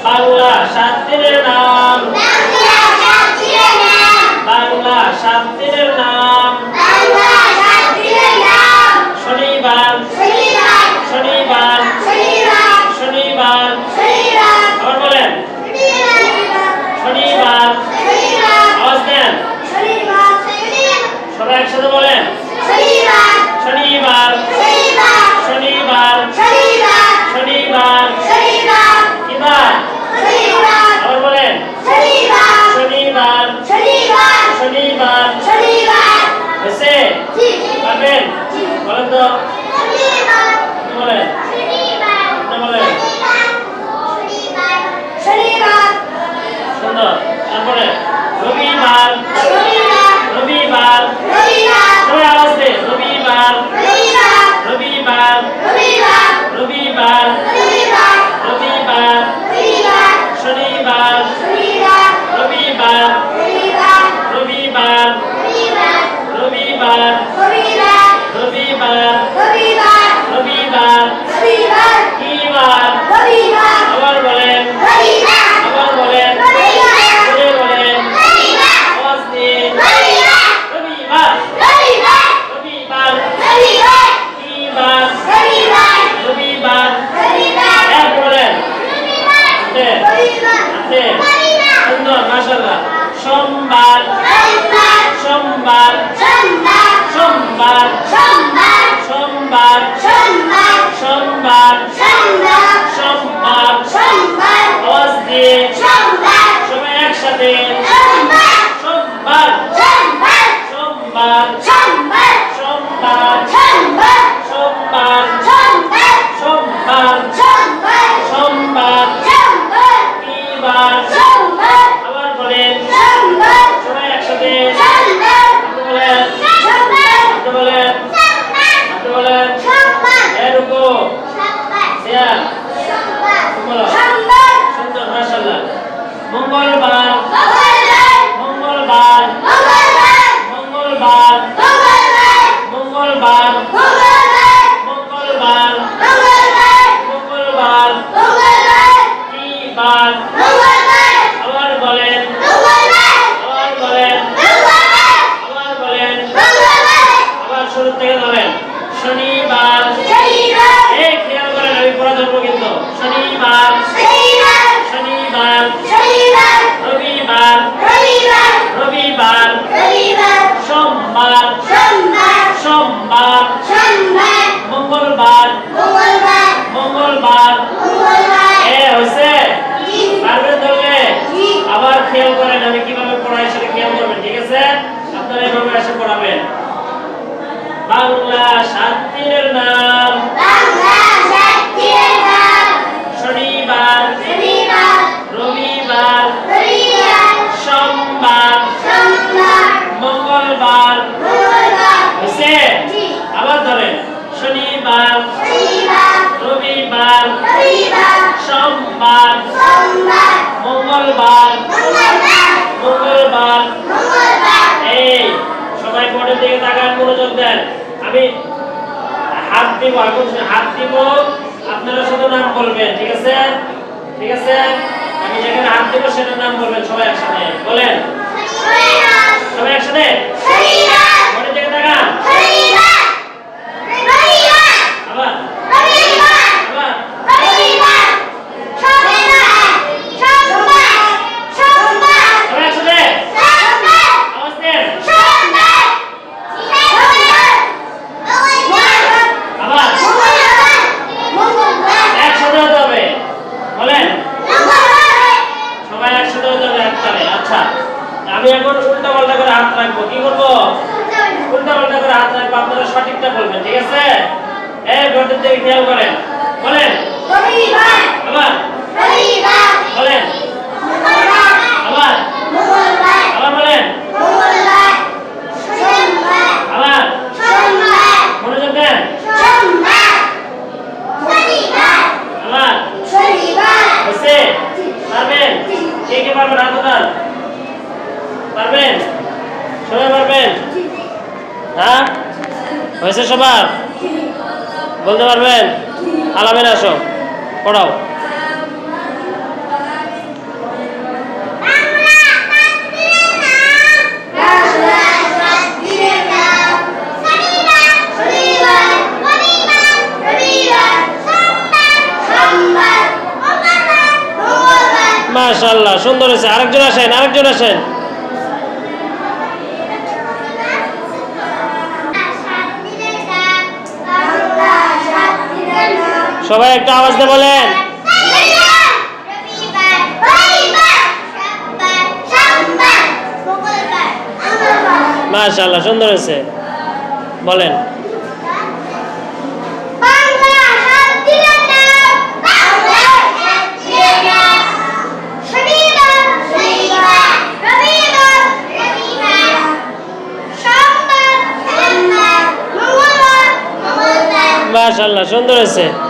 বাংলা 7 দিনের নাম, বাংলা 7 দিনের নাম, শনিবার, শনিবার, শনিবার, আবার বলেন শনিবার, আওয়াজ দেন সবাই একসাথে বলেন শনিবার, শনিবার, শনিবার, কিবার, আবার বলেন শনিবার, শনিবার, হয়েছে পারবেন বলেন তো বলেন বলেন সুন্দর। তারপরে রবিবার, রবিবার, সবাই আওয়াজ দে রবিবার, রবিবার, রবিবার, রবিবার, শনিবার, রবিবার, রবিবার, রবিবার, রবিবার, রবিবার, কিবার, আবার বলেন আবার বলেন বলে বলেন আওয়াজ দিয়ে রবিবার, রবিবার, কিবার, রবিবার, এক বলেন সুন্দর মাশাআল্লাহ। সোমবার, সোমবার, সোমবার, সোমবার, সোমবার, সোমবার, আওয়াজ দিয়ে সবাই একসাথে সোমবার, সোমবার, সোমবার, সোমবার, সোমবার, সোমবার, কিবার, আবার বলেন সবাই একসাথে বলেন বলেন বলেন এরকম সুন্দর মাশাআল্লাহ। মঙ্গলবার, মঙ্গলবার, মঙ্গলবার, মঙ্গলবার, মঙ্গলবার, মঙ্গলবার, কিবার, আবার বলেন আবার বলেন আবার বলেন আবার শুরু থেকে ধরেন শনিবার, এই খেয়াল করেন আমি পড়া ধরবো কিন্তু শনিবার, শনিবার, রবিবার, রবিবার, সোমবার, সোমবার, মঙ্গলবার, মঙ্গলবার, হয়েছে পারবেন ধরলে। আবার খেয়াল করেন আমি কিভাবে পড়াই সেটা খেয়াল করবেন, ঠিক আছে? আপনারা এভাবে এসে পড়াবেন। বাংলা 7 দিনের নাম, শনিবার, রবিবার, সোমবার, মঙ্গলবার, হয়েছে? আবার ধরেন শনিবার, রবিবার, সোমবার, মঙ্গলবার, মঙ্গলবার, এই সবাই বোর্ডের দিকে তাকান, মনোযোগ দেন। আমি হাত দিব, এখন হাত দিব, আপনারা শুধু নাম বলবেন, ঠিক আছে? ঠিক আছে, আমি যেখানে হাত দিব সেটার নাম বলবেন সবাই একসাথে বলেন সবাই একসাথে বোর্ডের দিকে তাকান আবার আবার সবাই একসাথে আওয়াজ দেন আবার একসাথে হতে হবে বলেন সবাই একসাথে হতে হবে একসাথে। আচ্ছা, আমি এখন উল্টা পাল্টা করে হাত রাখবো। কি করবো? উল্টা পাল্টা করে হাত রাখবো, আপনারা সঠিকটা বলবেন, ঠিক আছে? এই বোর্ডের দিকে খেয়াল করেন বলেন আবার বলেন আবার আবার বলেন আবার মনোযোগ দেন আবার হয়েছে? পারবেন? কে কে পারবেন? হাত উঠান। পারবেন? সবাই পারবেন? হ্যাঁ, হয়েছে সবার? বলতে পারবেন? আলামিন আসো, পড়াও। মাশাআল্লাহ, সুন্দর হয়েছে। আরেকজন আসেন, আরেকজন আসেন। সবাই একটা আওয়াজ দিয়ে বলেন। মাশাআল্লাহ, সুন্দর হয়েছে। বলেন। মাশাআল্লাহ, সুন্দর হয়েছে।